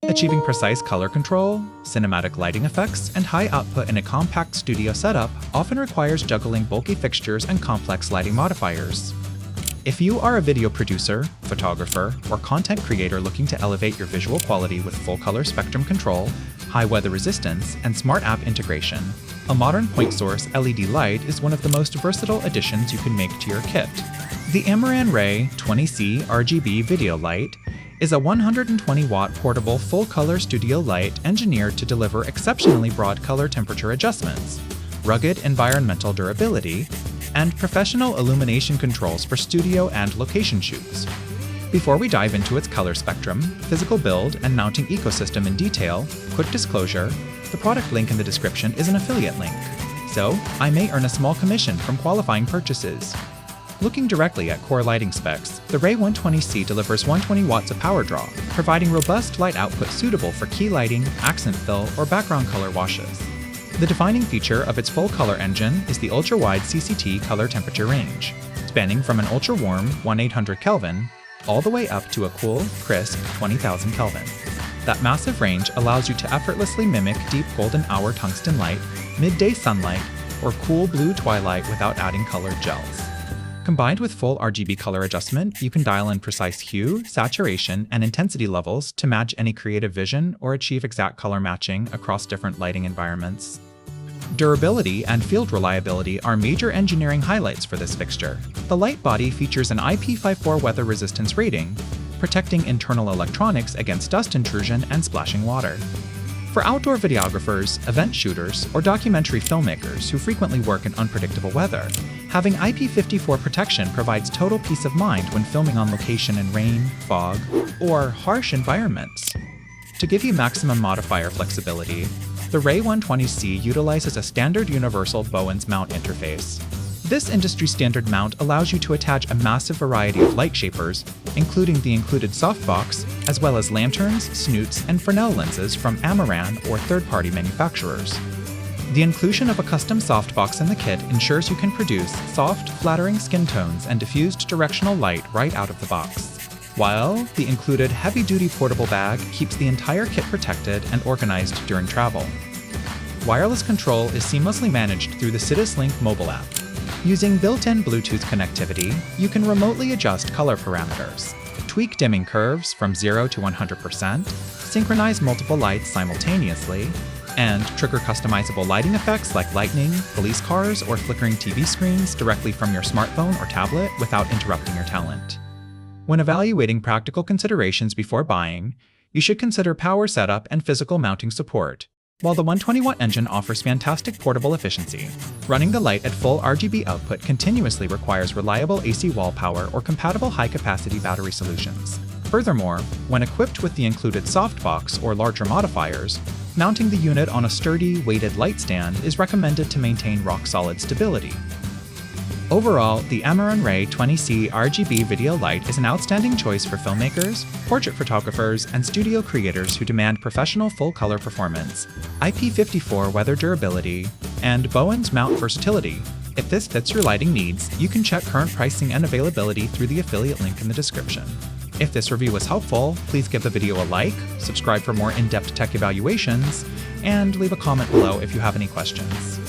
Achieving precise color control, cinematic lighting effects, and high output in a compact studio setup often requires juggling bulky fixtures and complex lighting modifiers. If you are a video producer, photographer, or content creator looking to elevate your visual quality with full color spectrum control, high weather resistance, and smart app integration, a modern point source LED light is one of the most versatile additions you can make to your kit. The Amaran Ray 120c RGB Video Light is a 120-watt portable full-color studio light engineered to deliver exceptionally broad color temperature adjustments, rugged environmental durability, and professional illumination controls for studio and location shoots. Before we dive into its color spectrum, physical build, and mounting ecosystem in detail, quick disclosure, the product link in the description is an affiliate link, so I may earn a small commission from qualifying purchases. Looking directly at core lighting specs, the Ray 120C delivers 120 watts of power draw, providing robust light output suitable for key lighting, accent fill, or background color washes. The defining feature of its full-color engine is the ultra-wide CCT color temperature range, spanning from an ultra-warm 1800 Kelvin all the way up to a cool, crisp 20,000 Kelvin. That massive range allows you to effortlessly mimic deep golden hour tungsten light, midday sunlight, or cool blue twilight without adding colored gels. Combined with full RGB color adjustment, you can dial in precise hue, saturation, and intensity levels to match any creative vision or achieve exact color matching across different lighting environments. Durability and field reliability are major engineering highlights for this fixture. The light body features an IP54 weather resistance rating, protecting internal electronics against dust intrusion and splashing water. For outdoor videographers, event shooters, or documentary filmmakers who frequently work in unpredictable weather, having IP54 protection provides total peace of mind when filming on location in rain, fog, or harsh environments. To give you maximum modifier flexibility, the Ray 120C utilizes a standard universal Bowens Mount interface. This industry-standard mount allows you to attach a massive variety of light shapers, including the included softbox, as well as lanterns, snoots, and Fresnel lenses from Amaran or third-party manufacturers. The inclusion of a custom softbox in the kit ensures you can produce soft, flattering skin tones and diffused directional light right out of the box, while the included heavy-duty portable bag keeps the entire kit protected and organized during travel. Wireless control is seamlessly managed through the Sidus Link mobile app. Using built-in Bluetooth connectivity, you can remotely adjust color parameters, tweak dimming curves from 0 to 100%, synchronize multiple lights simultaneously, and trigger customizable lighting effects like lightning, police cars, or flickering TV screens directly from your smartphone or tablet without interrupting your talent. When evaluating practical considerations before buying, you should consider power setup and physical mounting support. While the 120-watt engine offers fantastic portable efficiency, running the light at full RGB output continuously requires reliable AC wall power or compatible high-capacity battery solutions. Furthermore, when equipped with the included softbox or larger modifiers, mounting the unit on a sturdy, weighted light stand is recommended to maintain rock-solid stability. Overall, the Amaran Ray 120c RGB Video Light is an outstanding choice for filmmakers, portrait photographers, and studio creators who demand professional full-color performance, IP54 weather durability, and Bowens Mount versatility. If this fits your lighting needs, you can check current pricing and availability through the affiliate link in the description. If this review was helpful, please give the video a like, subscribe for more in-depth tech evaluations, and leave a comment below if you have any questions.